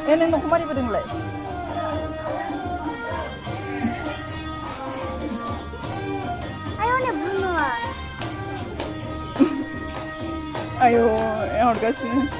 Neng mau kemari bedeng le. Ayo nih bunga. Ayo, yang harga sini.